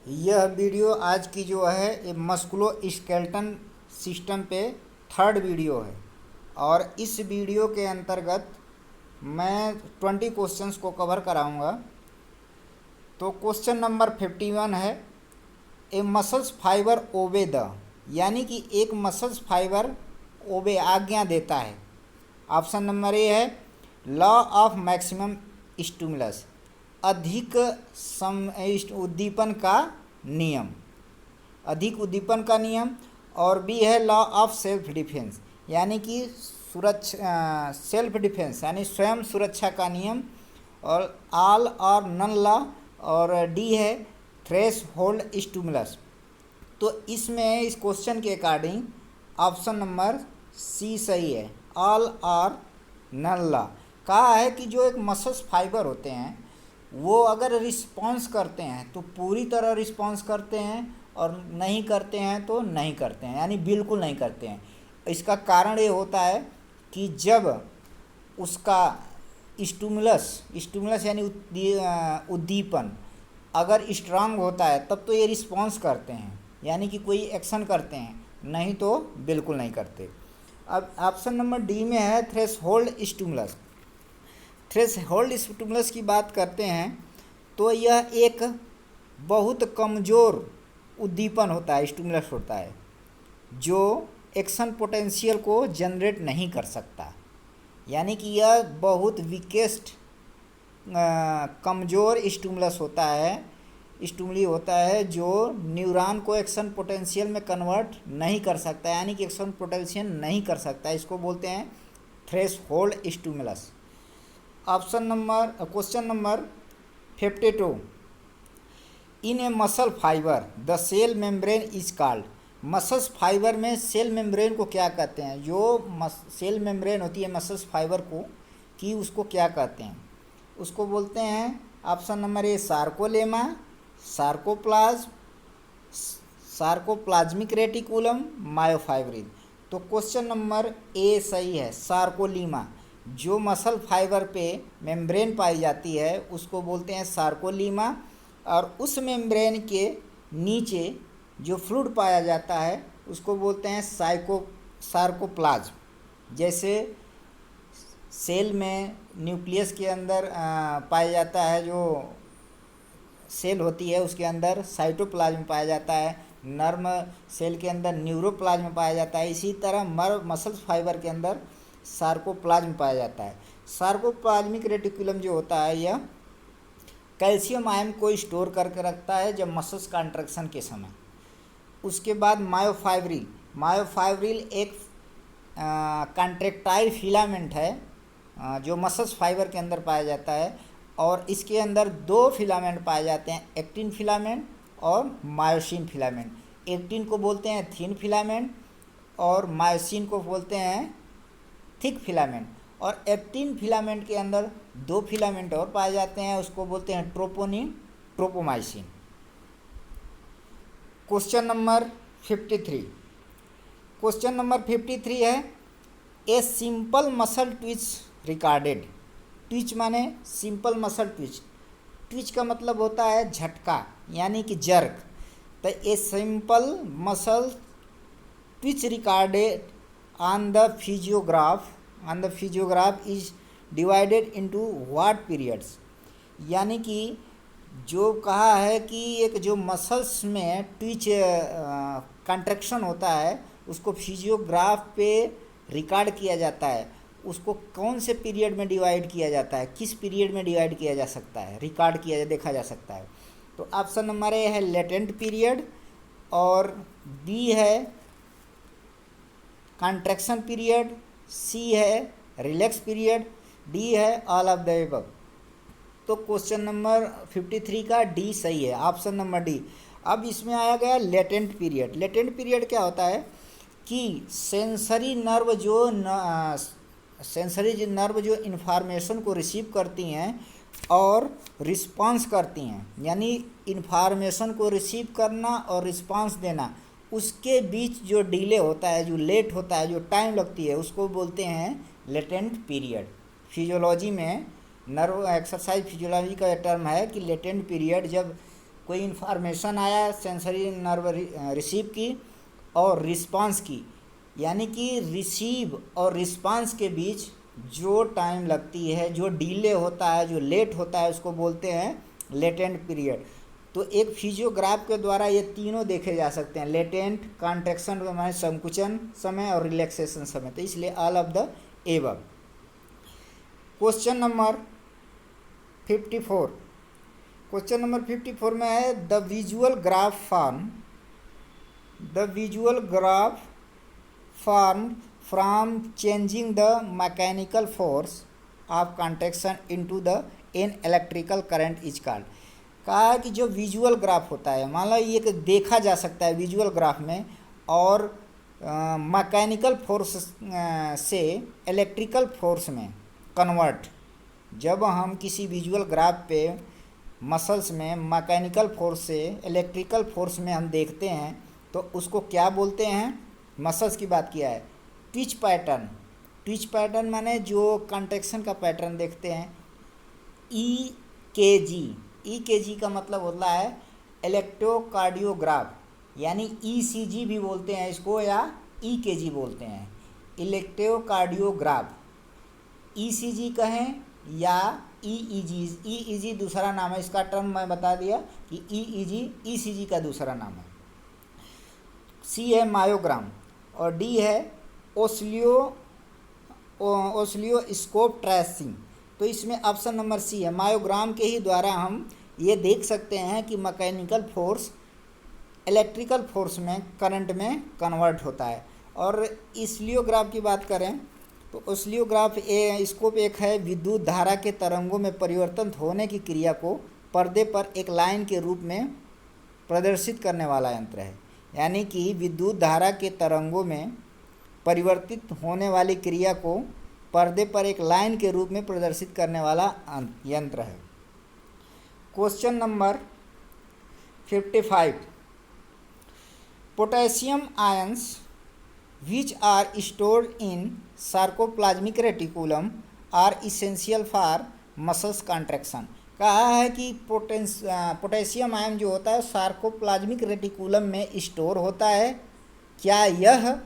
यह वीडियो आज की जो है ये मस्कुलो स्केलेटन सिस्टम पे थर्ड वीडियो है। और इस वीडियो के अंतर्गत मैं 20 क्वेश्चंस को कवर कराऊंगा। तो क्वेश्चन नंबर 51 है, ए मसल्स फाइबर ओबे द, यानी कि एक मसल्स फाइबर ओबे आज्ञा देता है। ऑप्शन नंबर ए है लॉ ऑफ मैक्सिमम स्टिमुलस, अधिक उद्दीपन का नियम, अधिक उद्दीपन का नियम। और बी है लॉ ऑफ सेल्फ डिफेंस, यानी कि सुरक्षा, सेल्फ डिफेंस यानी स्वयं सुरक्षा का नियम। और ऑल और नन लॉ। और डी है थ्रेश होल्ड स्टिमुलस। तो इसमें इस क्वेश्चन के अकॉर्डिंग ऑप्शन नंबर सी सही है, ऑल और नन लॉ। कहा है कि जो एक मसल्स फाइबर होते हैं वो अगर रिस्पॉन्स करते हैं तो पूरी तरह रिस्पॉन्स करते हैं, और नहीं करते हैं तो नहीं करते हैं, यानी बिल्कुल नहीं करते हैं। इसका कारण ये होता है कि जब उसका स्टिमुलस यानी उद्दीपन अगर स्ट्रांग होता है तब तो ये रिस्पॉन्स करते हैं, यानी कि कोई एक्शन करते हैं, नहीं तो बिल्कुल नहीं करते। अब ऑप्शन नंबर डी में है थ्रेशहोल्ड स्टिमुलस। थ्रेशहोल्ड स्टिमुलस की बात करते हैं तो यह एक बहुत कमज़ोर उद्दीपन होता है, स्टिमुलस होता है, जो एक्शन पोटेंशियल को जनरेट नहीं कर सकता। यानी कि यह बहुत वीकेस्ट कमज़ोर स्टिमुलस होता है, स्टिमुली होता है जो न्यूरॉन को एक्शन पोटेंशियल में कन्वर्ट नहीं कर सकता, यानी कि एक्शन पोटेंशियल नहीं कर सकता। इसको बोलते हैं threshold stimulus. Question number 52, in a muscle fibre the cell membrane is called. Muscles fibre में सेल मेम्ब्रेन को क्या कहते हैं? जो सेल मेम्ब्रेन होती है मसल्स फाइबर को, कि उसको क्या कहते हैं? उसको बोलते हैं ऑप्शन नंबर ए sarcolemma, sarcoplasm, sarcoplasmic reticulum, myofibril. तो क्वेश्चन नंबर ए सही है, सार्कोलीमा। जो मसल फाइबर पे मेम्ब्रेन पाई जाती है उसको बोलते हैं सार्कोलीमा। और उस मेम्ब्रेन के नीचे जो फ्लूइड पाया जाता है उसको बोलते हैं सार्कोप्लाज्म। जैसे सेल में न्यूक्लियस के अंदर पाया जाता है, जो सेल होती है उसके अंदर साइटोप्लाज्म पाया जाता है, नर्म सेल के अंदर न्यूरोप्लाज्म पाया जाता है, इसी तरह मसल्स फाइबर के अंदर सार्कोप्लाज्म पाया जाता है। सार्कोप्लाज्मिक रेटिकुलम जो होता है यह कैल्शियम आयन को स्टोर करके रखता है जब मसल्स कॉन्ट्रैक्शन के समय। उसके बाद मायोफाइब्रिल एक कॉन्ट्रैक्टाइल फिलामेंट है जो मसल्स फाइबर के अंदर पाया जाता है। और इसके अंदर दो फिलामेंट पाए जाते हैं, एक्टिन फिलामेंट और मायोसिन फिलामेंट। एक्टिन को बोलते हैं थिन फिलामेंट और मायोसिन को बोलते हैं थिक फिलामेंट। और एक्टिन फिलामेंट के अंदर दो फिलामेंट और पाए जाते हैं, उसको बोलते हैं troponin, tropomyosin. Question number 53, question number 53 है, a simple muscle twitch recorded. Twitch माने सिंपल मसल ट्विच, ट्विच का मतलब होता है झटका यानी कि जर्क। तो a simple muscle twitch recorded on the physiograph is divided into what periods. यानी कि जो कहा है कि एक जो मसल्स में ट्विच कंट्रैक्शन होता है उसको फिजियोग्राफ पे रिकॉर्ड किया जाता है, उसको कौन से पीरियड में डिवाइड किया जाता है, किस पीरियड में डिवाइड किया जा सकता है, रिकॉर्ड किया देखा जा सकता है। तो ऑप्शन नंबर ए है लेटेंट पीरियड, और बी है कंट्रैक्शन पीरियड, सी है रिलैक्स पीरियड, डी है ऑल ऑफ द एबव। तो क्वेश्चन नंबर 53 का डी सही है, ऑप्शन नंबर डी। अब इसमें आया गया लेटेंट पीरियड। लेटेंट पीरियड क्या होता है कि सेंसरी नर्व जो इन्फॉर्मेशन को रिसीव करती हैं और रिस्पांस करती हैं, यानी इन्फॉर्मेशन को रिसीव करना और रिस्पांस देना, उसके बीच जो डिले होता है, जो लेट होता है, जो टाइम लगती है, उसको बोलते हैं लेटेंट पीरियड। फिजियोलॉजी में नर्व एक्सरसाइज फिजियोलॉजी का टर्म है कि लेटेंट पीरियड, जब कोई इन्फॉर्मेशन आया, सेंसरी नर्व रिसीव की और रिस्पांस की, यानी कि रिसीव और रिस्पांस के बीच जो टाइम लगती है, जो डिले होता है, जो लेट होता है, उसको बोलते हैं लेटेंट पीरियड। तो एक फिजियोग्राफ के द्वारा ये तीनों देखे जा सकते हैं, लेटेंट, कॉन्ट्रैक्शन में संकुचन समय और रिलैक्सेशन समय। तो इसलिए all of the above. Question number 54, question number 54 में है the visual graph form from changing the mechanical force of contraction into the in electrical current is called. कहा है कि जो विजुअल ग्राफ होता है, मान लो ये देखा जा सकता है विजुअल ग्राफ में, और मैकेनिकल फोर्स से इलेक्ट्रिकल फोर्स में कन्वर्ट, जब हम किसी विजुअल ग्राफ पे मसल्स में मैकेनिकल फोर्स से इलेक्ट्रिकल फोर्स में हम देखते हैं तो उसको क्या बोलते हैं? मसल्स की बात किया है। ट्विच पैटर्न माने जो कॉन्ट्रैक्शन का पैटर्न देखते हैं। EKG का मतलब होता है इलेक्ट्रोकार्डियोग्राफ, यानी ECG भी बोलते हैं इसको या EKG बोलते हैं, इलेक्ट्रोकार्डियोग्राफ। ECG कहें या EEG दूसरा नाम है इसका, टर्म मैं बता दिया कि ECG का दूसरा नाम है। C है मायोग्राम और D है ओस्लियोस्कोप ट्रेसिंग। तो इसमें ऑप्शन नंबर C है, मायोग्राम के ही द्वारा हम ये देख सकते हैं कि मैकेनिकल फोर्स इलेक्ट्रिकल फोर्स में करंट में कन्वर्ट होता है। और ओस्लियोग्राफ की बात करें तो ओस्लियोग्राफ स्कोप एक है विद्युत धारा के तरंगों में परिवर्तन होने की क्रिया को पर्दे पर एक लाइन के रूप में प्रदर्शित करने वाला यंत्र है। यानी कि विद्युत धारा के तरंगों में परिवर्तित होने वाली क्रिया को पर्दे पर एक लाइन के रूप में प्रदर्शित करने वाला यंत्र है। Question number 55, potassium ions which are stored in sarcoplasmic reticulum are essential for muscles contraction। कहा है कि पोटेशियम आयन जो होता है सार्कोप्लाज्मिक रेटिकुलम में स्टोर होता है। क्या यह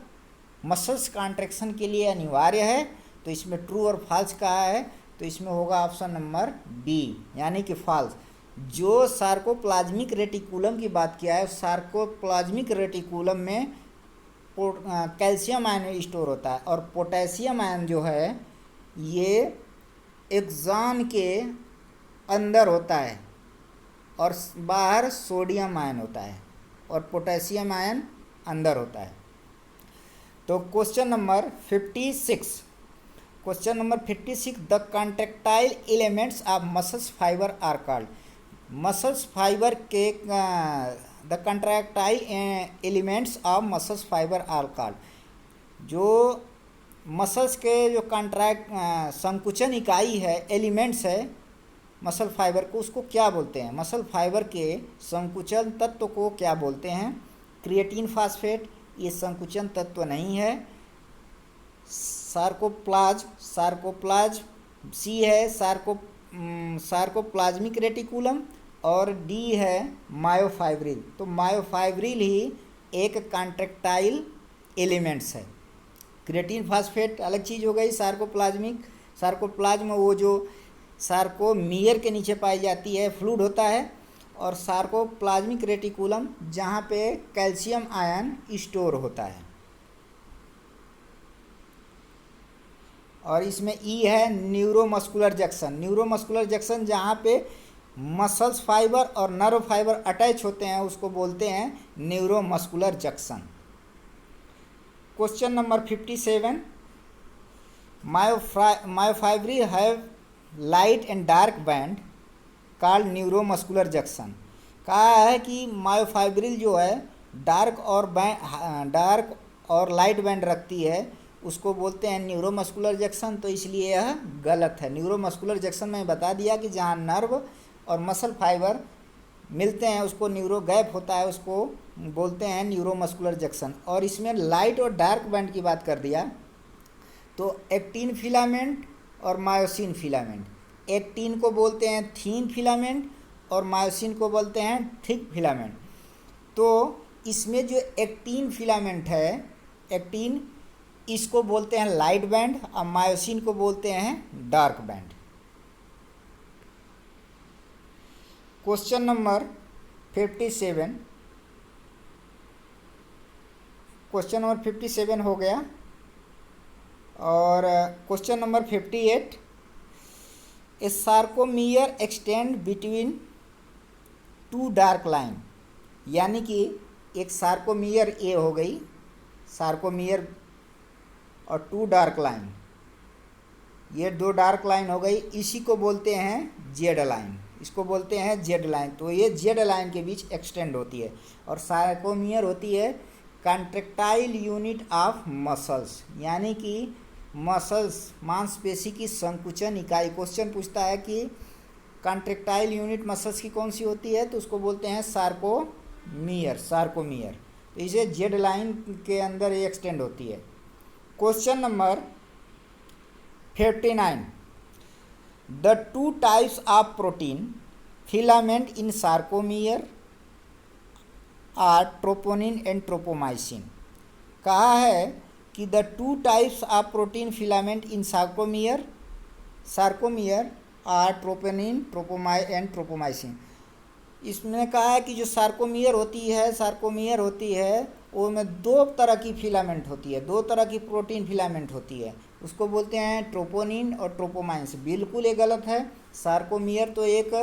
मसल्स कॉन्ट्रैक्शन के लिए अनिवार्य है? तो इसमें ट्रू और फॉल्स कहा है, तो इसमें होगा ऑप्शन नंबर बी, यानी कि फॉल्स। जो सार्कोप्लाज्मिक रेटिकुलम की बात किया है, सार्कोप्लाज्मिक रेटिकुलम में कैल्शियम आयन स्टोर होता है और पोटेशियम आयन जो है ये एक्सॉन के अंदर होता है और बाहर सोडियम आयन होता है और पोटेशियम आयन अंदर होता है। तो question number 56, the contractile elements of muscles fibre are called. Muscles fibre के the contractile elements of muscles fibre are called. जो मसल्स के जो संकुचन इकाई है, एलिमेंट्स है मसल फाइबर को, उसको क्या बोलते हैं? मसल फाइबर के संकुचन तत्व को क्या बोलते हैं? क्रिएटिन फास्फेट ये संकुचन तत्व नहीं है। सार्कोप्लाज्म सी है सार्कोप्लाज्मिक रेटिकुलम और डी है मायोफाइब्रिल। तो मायोफाइब्रिल ही एक कॉन्ट्रैक्टाइल एलिमेंट्स है। क्रिएटिन फास्फेट अलग चीज़ हो गई। सार्कोप्लाज्म वो जो सार्कोमियर के नीचे पाई जाती है, फ्लूइड होता है, और सार्कोप्लाज्मिक रेटिकुलम जहाँ पे कैल्शियम आयन स्टोर होता है। और इसमें ई है न्यूरोमस्कुलर जंक्शन जहाँ पे मसल्स फाइबर और नर्व फाइबर अटैच होते हैं, उसको बोलते हैं neuromuscular junction. Question number 57, myofibril have light and dark band called neuromuscular junction. कहा है कि मायोफाइब्रिल जो है डार्क और लाइट बैंड रखती है, उसको बोलते हैं न्यूरोमस्कुलर जंक्शन। तो इसलिए यह गलत है। न्यूरोमस्कुलर जंक्शन में बता दिया कि जहाँ नर्व और मसल फाइबर मिलते हैं उसको न्यूरो गैप होता है, उसको बोलते हैं न्यूरोमस्कुलर जंक्शन। और इसमें लाइट और डार्क बैंड की बात कर दिया तो एक्टिन फिलामेंट और मायोसिन फिलामेंट। एक्टिन को बोलते हैं थीन फिलामेंट और मायोसिन को बोलते हैं थिक फिलामेंट। तो इसमें जो एक्टिन फिलामेंट है, एक्टिन, इसको बोलते हैं लाइट बैंड और मायोसिन को बोलते हैं dark band. Question number 57, question number 57 हो गया। और question number 58, a sarcomere extend between two dark line, यानी कि एक सार्कोमियर ए हो गई, सार्कोमियर, और टू डार्क लाइन, ये दो डार्क लाइन हो गई, इसी को बोलते हैं जेड लाइन, इसको बोलते हैं जेड लाइन। तो ये जेड लाइन के बीच एक्सटेंड होती है। और सार्कोमियर होती है कॉन्ट्रैक्टाइल यूनिट ऑफ मसल्स, यानी कि मसल्स, मांसपेशी की संकुचन इकाई। क्वेश्चन पूछता है कि कॉन्ट्रैक्टाइल यूनिट मसल्स की कौन सी होती है, तो उसको बोलते हैं सार्कोमियर, सार्कोमियर। तो इसे जेड लाइन के अंदर ये एक्सटेंड होती है। Question number 59, the two types of protein filament in sarcomere are troponin and tropomyosin. कहा है कि the two types of protein filament in sarcomere are troponin and tropomyosin. इसमें कहा है कि जो सार्कोमियर होती है वो में दो तरह की फिलामेंट होती है, दो तरह की प्रोटीन फिलामेंट होती है, उसको बोलते हैं ट्रोपोनिन और ट्रोपोमाइसिन। बिल्कुल ये गलत है। सार्कोमियर तो एक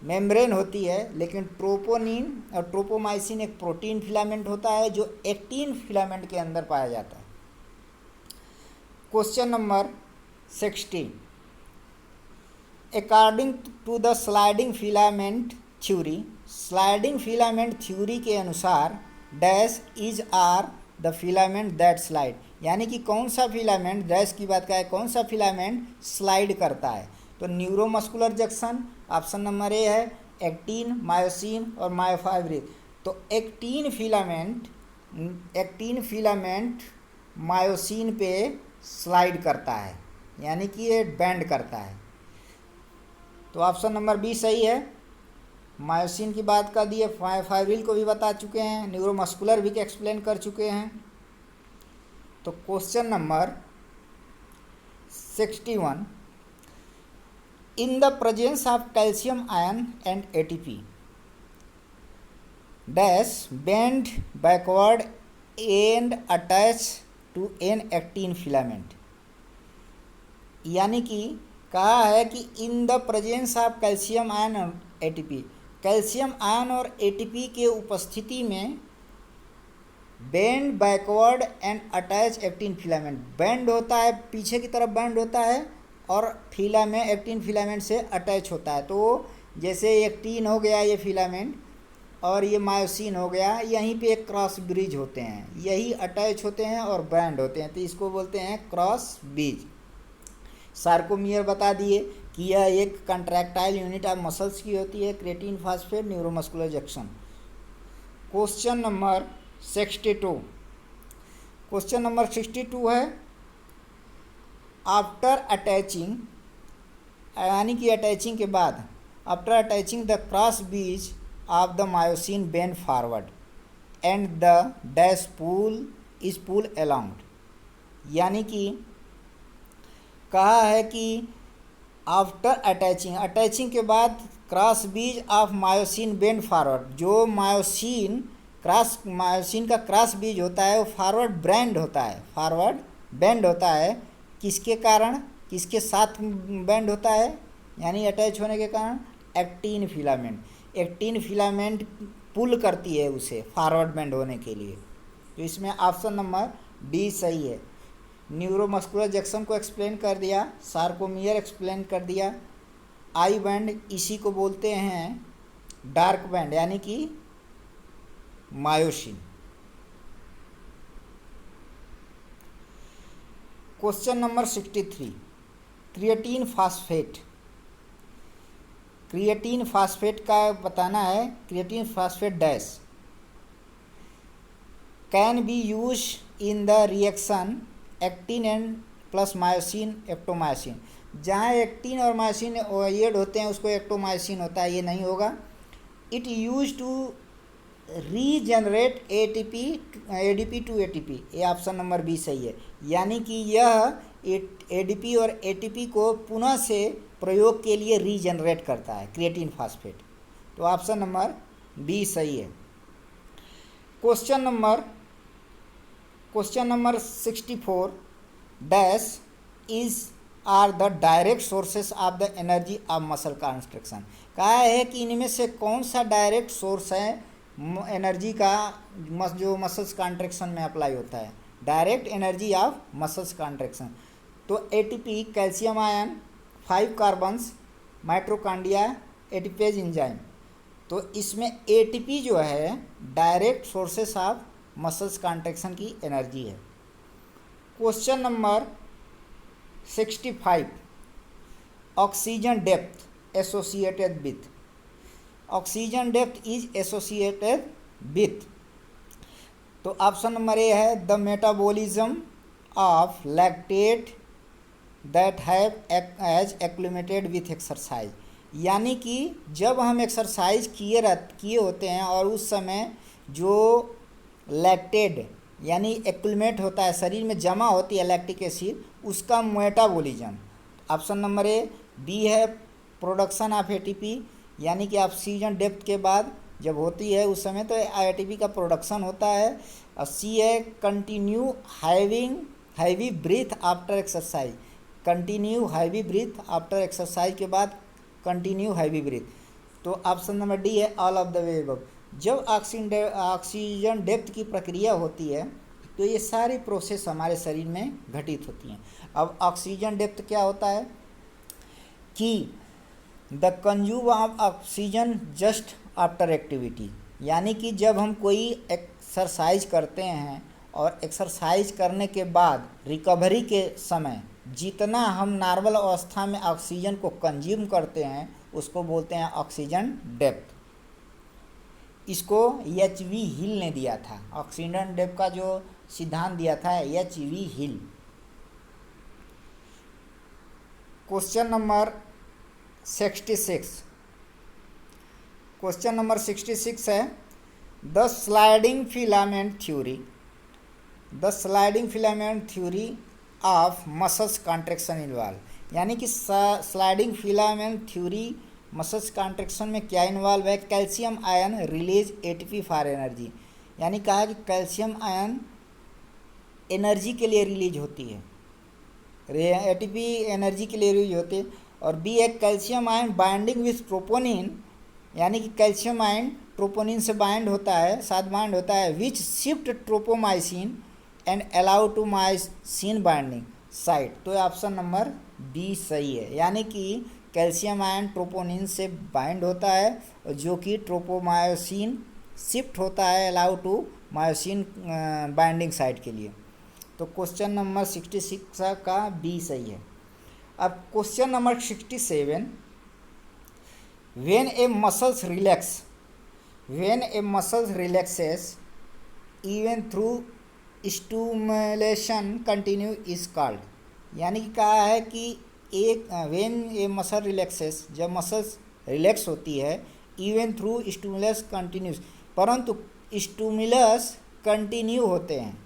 मेम्ब्रेन होती है, लेकिन ट्रोपोनिन और ट्रोपोमाइसिन एक प्रोटीन फिलामेंट होता है जो एक्टिन फिलामेंट के अंदर पाया जाता है। Question number 60, according to the sliding filament theory के अनुसार dash is are the filament that slide, यानी कि कौन सा फिलामेंट, डैश की बात का है, कौन सा फिलामेंट स्लाइड करता है। तो neuromuscular junction, option number A है, एक्टिन, मायोसिन और मायोफाइब्रिल। तो एक्टिन फिलामेंट मायोसिन पे स्लाइड करता है, यानी कि ये बैंड करता है। तो ऑप्शन नंबर बी सही है। मायोसिन की बात कर दिए, फाइब्रिल को भी बता चुके हैं, न्यूरोमस्कुलर भी एक्सप्लेन कर चुके हैं। तो question number 61, in the presence of calcium ion and ATP dash bend backward and attach to an actin filament, यानी कि कहा है कि in the presence of calcium ion और एटीपी, कैल्शियम आयन और एटीपी के उपस्थिति में bend backward and attach actin filament, bend होता है, पीछे की तरफ बेंड होता है और फिलामेंट एक्टिन फिलामेंट से अटैच होता है। तो जैसे एक्टिन हो गया ये फिलामेंट और ये मायोसिन हो गया, यहीं पे एक क्रॉस ब्रिज होते हैं, यही अटैच होते हैं और बैंड होते हैं, तो इसको बोलते हैं क्रॉस ब्रिज। सार्कोमियर बता दिए कि यह एक कंट्रैक्टाइल यूनिट ऑफ मसल्स की होती है, creatine phosphate neuromuscular junction. Question number 62, question number 62 है, आफ्टर अटैचिंग, यानी कि अटैचिंग के बाद, after attaching the cross bridge of the myosin bend forward and the dash pull is pull along, यानी कि कहा है कि आफ्टर अटैचिंग, अटैचिंग के बाद cross bridge of myosin bend forward, जो मायोसिन का क्रॉस ब्रिज होता है वो फॉरवर्ड बैंड होता है, फॉरवर्ड बैंड होता है। किसके कारण, किसके साथ बैंड होता है, यानी अटैच होने के कारण एक्टिन फिलामेंट पुल करती है उसे फॉरवर्ड बैंड होने के लिए। तो इसमें ऑप्शन नंबर डी सही है। न्यूरोमस्कुलर जंक्शन को एक्सप्लेन कर दिया, सार्कोमियर एक्सप्लेन कर दिया, आई बैंड इसी को बोलते हैं डार्क बैंड, यानी कि myosin. Question number 63, creatine phosphate का बताना है। Creatine phosphate dash can be use in the reaction actin and plus myosin actomyosin. जहाँ एक्टिन और मायोसिन ऐड होते हैं उसको एक्टोमायोसिन होता है, ये नहीं होगा। It use to regenerate ATP ADP to ATP, ये ऑप्शन नंबर बी सही है। यानी कि यह एडीपी और एटीपी को पुनः से प्रयोग के लिए रीजनरेट करता है, क्रिएटिन फास्फेट। तो ऑप्शन नंबर बी सही है। Question number 64 dash is are the direct sources of the energy of muscle construction. कहा है कि इनमें से कौन सा डायरेक्ट सोर्स है एनर्जी का जो मसल्स कॉन्ट्रैक्शन में अप्लाई होता है, direct energy of muscles contraction. तो ATP calcium ion, 5 carbons, mitochondria, ATPase enzyme. तो इसमें एटीपी जो है direct sources of muscles contraction की एनर्जी है। Question number 65 oxygen depth associated with, oxygen depth is associated with. तो ऑप्शन नंबर ए है the metabolism of lactate that have as accumulated with exercise. यानी कि जब हम एक्सरसाइज किए होते हैं और उस समय जो लैक्टेड यानी एक्लूमेट होता है, शरीर में जमा होती है लैक्टिक एसिड, उसका metabolism. Option number A. B है प्रोडक्शन ऑफ एटीपी, यानी कि ऑक्सीजन डेप्थ के बाद जब होती है उस समय तो एटीपी का प्रोडक्शन होता है। और सी है continue heavy breath after exercise, continue heavy breath after exercise के बाद कंटिन्यू हैवी ब्रीथ। तो ऑप्शन नंबर डी है all of the way above. जब ऑक्सीजन डेप्थ की प्रक्रिया होती है तो ये सारी प्रोसेस हमारे शरीर में घटित होती हैं। अब ऑक्सीजन डेप्थ क्या होता है कि the consume of oxygen just after activity, यानी कि जब हम कोई एक्सरसाइज करते हैं और एक्सरसाइज करने के बाद रिकवरी के समय जितना हम नॉर्मल अवस्था में ऑक्सीजन को कंज्यूम करते हैं उसको बोलते हैं ऑक्सीजन डेप्थ। इसको एच.वी. हिल ने दिया था, ऑक्सीजन डेप्थ का जो सिद्धांत दिया था एच.वी. हिल। क्वेश्चन नंबर 66 है the sliding filament theory of muscles contraction involve. यानी कि sliding filament theory muscles contraction में क्या इन्वॉल्व है, calcium ion release ATP for energy. यानी कहा कि कैल्शियम आयन एनर्जी के लिए रिलीज होती है, एटीपी एनर्जी के लिए रिलीज होती है। और बी है calcium ion binding with troponin, यानी कि कैल्शियम आयन ट्रोपोनिन से बाइंड होता है which shift tropomyosin and allow to myosin binding site. तो ऑप्शन नंबर बी सही है। यानी कि कैल्शियम आयन ट्रोपोनिन से बाइंड होता है जो कि ट्रोपोमायोसिन शिफ्ट होता है allow to myosin binding site के लिए। तो क्वेश्चन नंबर 66 का बी सही है। अब question number 67 when A muscles relaxes even through stimulation continue is called. यानी कि कहा है कि व्हेन ए मसल रिलैक्सेस, जब मसल्स रिलैक्स होती है, इवन थ्रू स्टिमुलस कंटिन्यूस, परंतु स्टिमुलस कंटिन्यू होते हैं।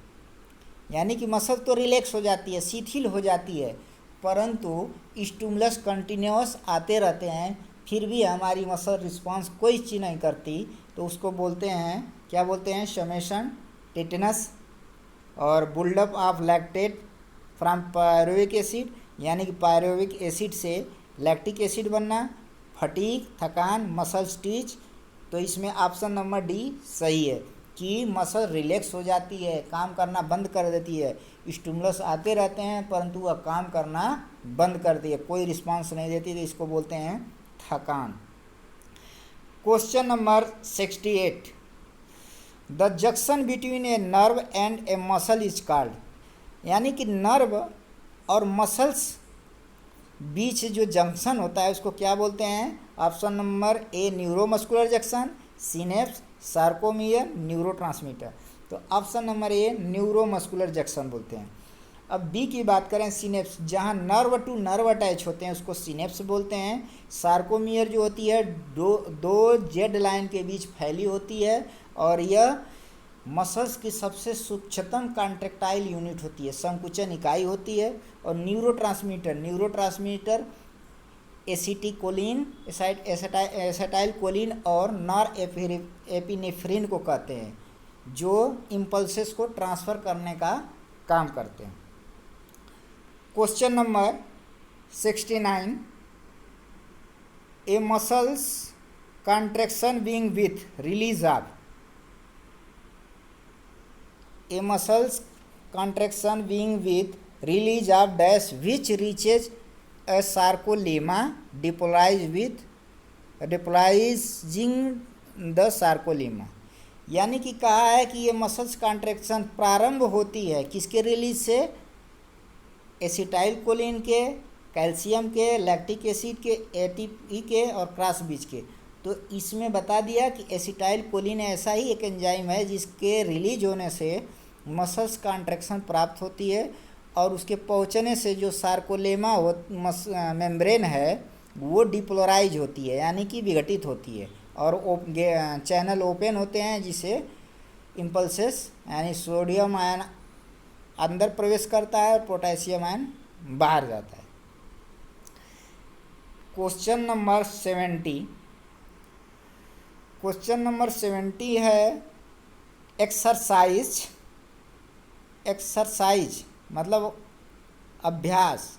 यानी कि मसल तो रिलैक्स हो जाती है, शिथिल हो जाती है, परंतु स्टिमुलस कंटिन्यूस आते रहते हैं, फिर भी हमारी मसल रिस्पॉन्स कोई चीज़ नहीं करती, तो उसको बोलते हैं, क्या बोलते हैं, समेशन टेटनस और buildup of lactate from pyruvic acid. यानी कि पायरुविक एसिड से लैक्टिक एसिड बनना, फटीग थकान, मसल स्टीच। तो इसमें ऑप्शन नंबर डी सही है कि मसल रिलैक्स हो जाती है, काम करना बंद कर देती है, स्टिमुलस आते रहते हैं परंतु वह काम करना बंद करती है, कोई रिस्पांस नहीं देती, तो इसको बोलते हैं थकान। Question number 68 the junction between a nerve and A muscle is called. यानी कि नर्व और मसल्स बीच जो जंक्शन होता है उसको क्या बोलते हैं। Option number A neuromuscular junction, synapse, sarcomere, neurotransmitter. तो option number A neuromuscular junction बोलते हैं। अब बी की बात करें, सिनेप्स, जहाँ नर्व टू नर्व अटैच होते हैं उसको सिनेप्स बोलते हैं। सार्कोमियर जो होती है दो जेड लाइन के बीच फैली होती है और यह मसल्स की सबसे सूक्ष्मतम कॉन्ट्रेक्टाइल यूनिट होती है, संकुचन इकाई होती है। और न्यूरोट्रांसमीटर एसिटिकोलिन, एसिटाइल कोलिन और नॉर एपिनेफ्रिन को कहते हैं, जो इम्पल्सेस को ट्रांसफ़र करने का काम करते हैं। Question number 69, A muscles contraction being with release of, a muscles contraction being with release of dash which reaches a sarcolemma depolarizing the sarcolemma। यानी कि कहा है कि ये मसल्स कॉन्ट्रैक्शन प्रारंभ होती है किसके रिलीज से, एसिटाइल कोलिन के, कैल्शियम के, लैक्टिक एसिड के, एटीपी के और क्रॉस ब्रिज के। तो इसमें बता दिया कि एसिटाइल कोलिन ऐसा ही एक एंजाइम है जिसके रिलीज होने से मसल्स कॉन्ट्रैक्शन प्राप्त होती है और उसके पहुंचने से जो सार्कोलेमा मेम्ब्रेन है वो डिपोलराइज होती है, यानी कि विघटित होती है और चैनल ओपन होते हैं, जिसे इम्पल्सेस यानी सोडियम आयन अंदर प्रवेश करता है और पोटेशियम आयन बाहर जाता है। क्वेश्चन नंबर 70 है एक्सरसाइज मतलब अभ्यास,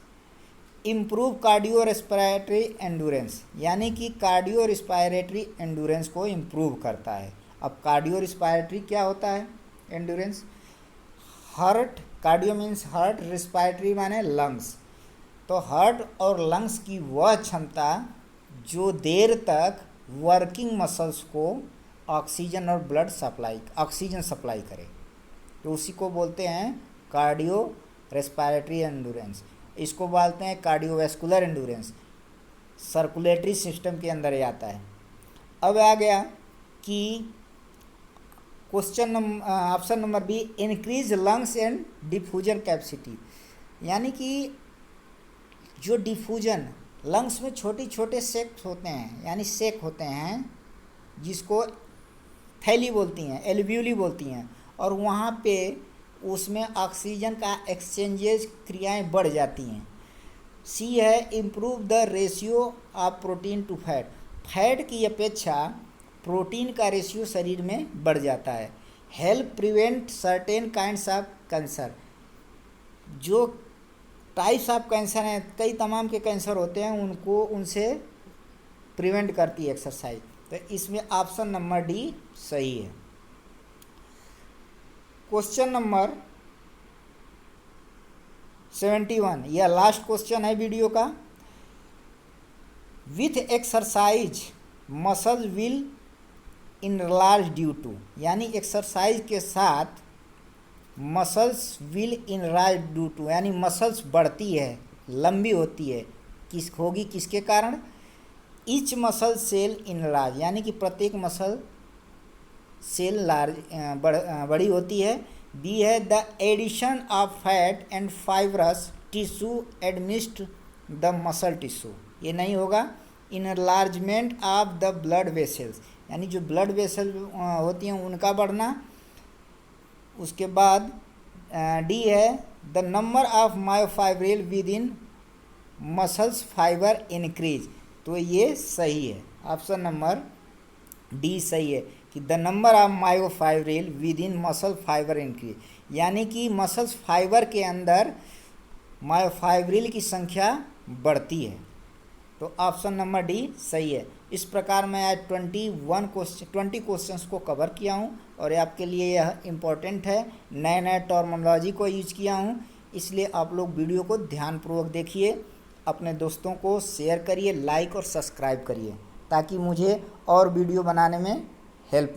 इम्प्रूव कार्डियो रेस्पिरेटरी एंडूरेंस, यानी कि कार्डियो रेस्पिरेटरी एंडूरेंस को इम्प्रूव करता है। अब कार्डियो रेस्पिरेटरी क्या होता है, endurance, heart, cardio means heart, respiratory माने लंग्स। तो हार्ट और लंग्स की वह क्षमता जो देर तक वर्किंग मसल्स को ऑक्सीजन सप्लाई करे, तो उसी को बोलते हैं कार्डियो रेस्पिरेटरी एंडूरेंस। इसको बोलते हैं कार्डियोवैस्कुलर एंडूरेंस, सर्कुलेटरी सिस्टम के अंदर ही आता है। अब आ गया कि option number B, increase lungs and diffusion capacity, यानी कि जो डिफ्यूजन लंग्स में छोटे छोटे सेक होते हैं जिसको थैली बोलती हैं, एल्वियोली बोलती हैं, और वहाँ पे उसमें ऑक्सीजन का एक्सचेंजेज क्रियाएं बढ़ जाती हैं। सी है improve the ratio of protein to fat की अपेक्षा प्रोटीन का रेशियो शरीर में बढ़ जाता है। Help prevent certain kinds of cancer, जो टाइप्स ऑफ कैंसर हैं, कई तमाम के कैंसर होते हैं, उनसे प्रिवेंट करती है एक्सरसाइज। तो इसमें ऑप्शन नंबर डी सही है। क्वेश्चन नंबर 71, यह लास्ट क्वेश्चन है वीडियो का। With exercise muscles will enlarge due to, यानी एक्सरसाइज के साथ muscles will enlarge due to, यानी मसल्स बढ़ती है, लंबी होती है, किसके कारण, ईच मसल सेल इनलार्ज, यानी कि प्रत्येक मसल सेल बड़ी होती है। बी है the addition of fat and fibrous tissue amidst the muscle tissue, ये नहीं होगा। Enlargement of the blood vessels, यानी जो ब्लड वेसल होती हैं उनका बढ़ना। उसके बाद डी है the number of myofibril with in muscles fibre increase, तो ये सही है, ऑप्शन नंबर डी सही है कि the number of myofibril with in muscle fibre increase, यानी कि मसल्स फाइबर के अंदर मायोफाइब्रिल की संख्या बढ़ती है। तो ऑप्शन नंबर डी सही है। इस प्रकार मैं आज 20 क्वेश्चंस को कवर किया हूँ और आपके लिए यह इम्पोर्टेंट है। नए नए टर्मिनोलॉजी को यूज किया हूँ, इसलिए आप लोग वीडियो को ध्यानपूर्वक देखिए, अपने दोस्तों को शेयर करिए, लाइक और सब्सक्राइब करिए, ताकि मुझे और वीडियो बनाने में हेल्प